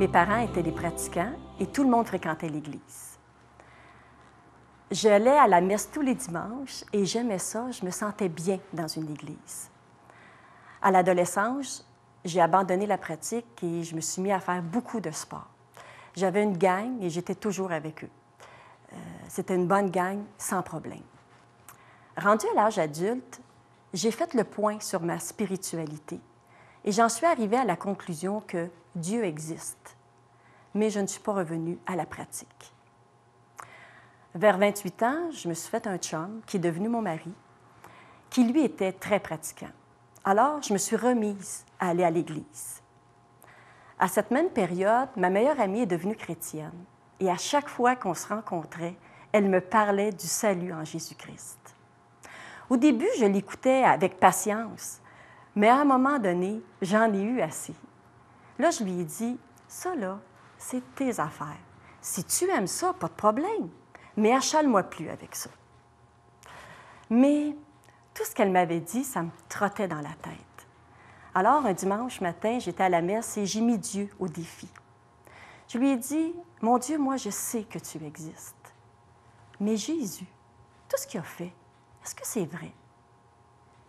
mes parents étaient des pratiquants et tout le monde fréquentait l'Église. J'allais à la messe tous les dimanches et j'aimais ça, je me sentais bien dans une église. À l'adolescence, j'ai abandonné la pratique et je me suis mis à faire beaucoup de sport. J'avais une gang et j'étais toujours avec eux. C'était une bonne gang, sans problème. Rendue à l'âge adulte, j'ai fait le point sur ma spiritualité et j'en suis arrivée à la conclusion que Dieu existe, mais je ne suis pas revenue à la pratique. Vers 28 ans, je me suis fait un chum qui est devenu mon mari, qui lui était très pratiquant. Alors, je me suis remise à aller à l'Église. À cette même période, ma meilleure amie est devenue chrétienne et à chaque fois qu'on se rencontrait, elle me parlait du salut en Jésus-Christ. Au début, je l'écoutais avec patience, mais à un moment donné, j'en ai eu assez. Là, je lui ai dit, « Ça, là, c'est tes affaires. Si tu aimes ça, pas de problème, mais achale-moi plus avec ça. » Mais tout ce qu'elle m'avait dit, ça me trottait dans la tête. Alors, un dimanche matin, j'étais à la messe et j'ai mis Dieu au défi. Je lui ai dit, « Mon Dieu, moi, je sais que tu existes. Mais Jésus, tout ce qu'il a fait, est-ce que c'est vrai?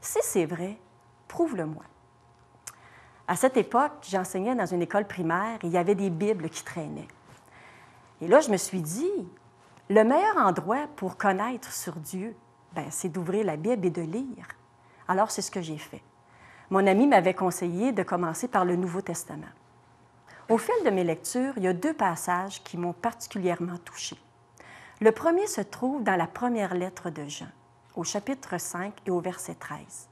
Si c'est vrai, prouve-le-moi. » À cette époque, j'enseignais dans une école primaire et il y avait des Bibles qui traînaient. Et là, je me suis dit, le meilleur endroit pour connaître sur Dieu, c'est d'ouvrir la Bible et de lire. Alors, c'est ce que j'ai fait. Mon ami m'avait conseillé de commencer par le Nouveau Testament. Au fil de mes lectures, il y a 2 passages qui m'ont particulièrement touchée. Le premier se trouve dans la première lettre de Jean, au chapitre 5 et au verset 13.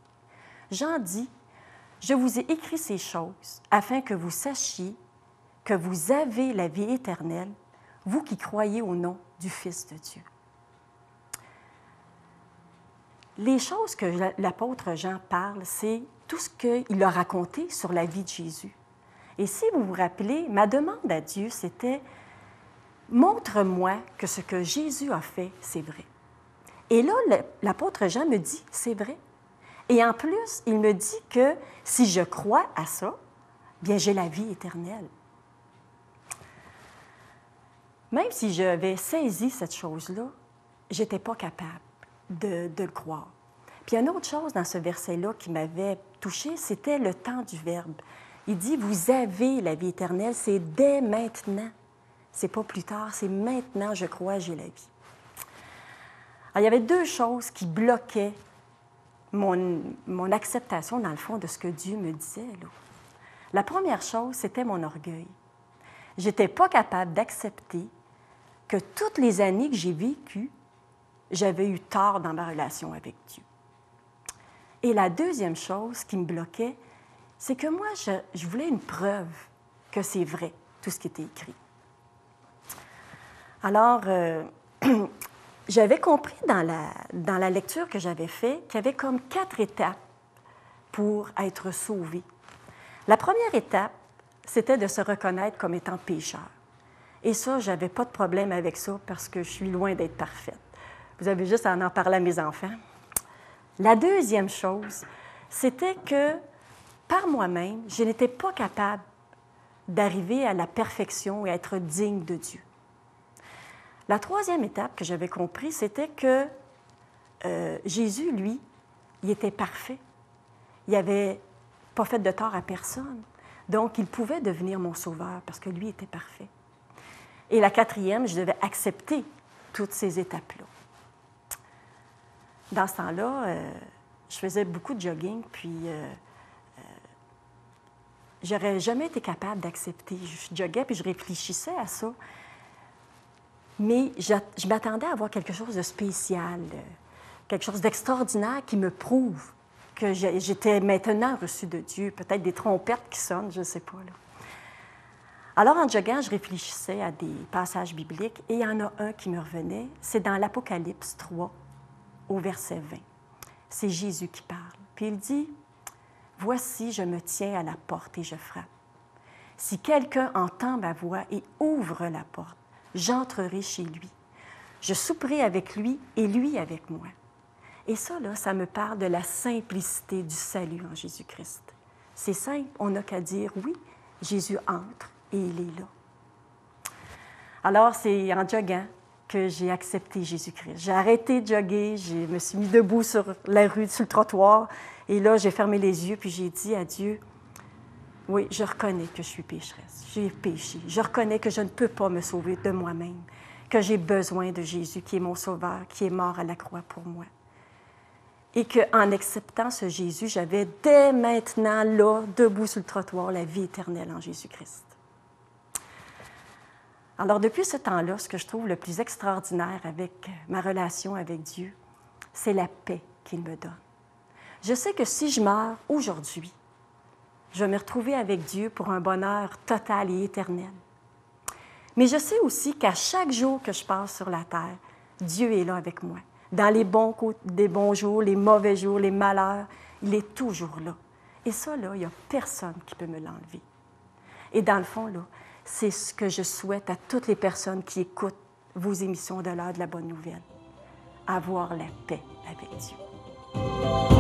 Jean dit, « Je vous ai écrit ces choses afin que vous sachiez que vous avez la vie éternelle, vous qui croyez au nom du Fils de Dieu. » Les choses que l'apôtre Jean parle, c'est tout ce qu'il a raconté sur la vie de Jésus. Et si vous vous rappelez, ma demande à Dieu, c'était « Montre-moi que ce que Jésus a fait, c'est vrai. » Et là, l'apôtre Jean me dit « C'est vrai. » Et en plus, il me dit que si je crois à ça, bien j'ai la vie éternelle. Même si j'avais saisi cette chose-là, je n'étais pas capable de le croire. Puis une autre chose dans ce verset-là qui m'avait touchée, c'était le temps du verbe. Il dit « Vous avez la vie éternelle, c'est dès maintenant. » C'est pas plus tard, c'est maintenant, je crois, j'ai la vie. Alors, il y avait 2 choses qui bloquaient mon acceptation, dans le fond, de ce que Dieu me disait, là. La première chose, c'était mon orgueil. Je n'étais pas capable d'accepter que toutes les années que j'ai vécues, j'avais eu tort dans ma relation avec Dieu. Et la deuxième chose qui me bloquait, c'est que moi, je voulais une preuve que c'est vrai, tout ce qui était écrit. Alors, j'avais compris dans la lecture que j'avais faite qu'il y avait comme 4 étapes pour être sauvé. La première étape, c'était de se reconnaître comme étant pécheur. Et ça, je n'avais pas de problème avec ça parce que je suis loin d'être parfaite. Vous avez juste à en parler à mes enfants. La deuxième chose, c'était que par moi-même, je n'étais pas capable d'arriver à la perfection et à être digne de Dieu. La troisième étape que j'avais compris, c'était que Jésus, lui, il était parfait. Il n'avait pas fait de tort à personne. Donc, il pouvait devenir mon sauveur parce que lui était parfait. Et la quatrième, je devais accepter toutes ces étapes-là. Dans ce temps-là, je faisais beaucoup de jogging, puis j'aurais jamais été capable d'accepter. Je joguais, puis je réfléchissais à ça. Mais je m'attendais à avoir quelque chose de spécial, quelque chose d'extraordinaire qui me prouve que j'étais maintenant reçue de Dieu, peut-être des trompettes qui sonnent, je ne sais pas, là. Alors, en joguant, je réfléchissais à des passages bibliques et il y en a un qui me revenait, c'est dans l'Apocalypse 3, au verset 20. C'est Jésus qui parle. Puis il dit, « Voici, je me tiens à la porte et je frappe. Si quelqu'un entend ma voix et ouvre la porte, j'entrerai chez lui. Je souperai avec lui et lui avec moi. » Et ça, là, ça me parle de la simplicité du salut en Jésus-Christ. C'est simple, on n'a qu'à dire, oui, Jésus entre et il est là. Alors, c'est en joguant que j'ai accepté Jésus-Christ. J'ai arrêté de jogger, je me suis mis debout sur la rue, sur le trottoir, et là, j'ai fermé les yeux, puis j'ai dit à Dieu, oui, je reconnais que je suis pécheresse, j'ai péché. Je reconnais que je ne peux pas me sauver de moi-même, que j'ai besoin de Jésus, qui est mon sauveur, qui est mort à la croix pour moi. Et qu'en acceptant ce Jésus, j'avais dès maintenant, là, debout sur le trottoir, la vie éternelle en Jésus-Christ. Alors, depuis ce temps-là, ce que je trouve le plus extraordinaire avec ma relation avec Dieu, c'est la paix qu'il me donne. Je sais que si je meurs aujourd'hui, je vais me retrouver avec Dieu pour un bonheur total et éternel. Mais je sais aussi qu'à chaque jour que je passe sur la terre, Dieu est là avec moi. Dans les bons jours, les mauvais jours, les malheurs, il est toujours là. Et ça, là, il n'y a personne qui peut me l'enlever. Et dans le fond, là, c'est ce que je souhaite à toutes les personnes qui écoutent vos émissions de l'heure de la bonne nouvelle. Avoir la paix avec Dieu.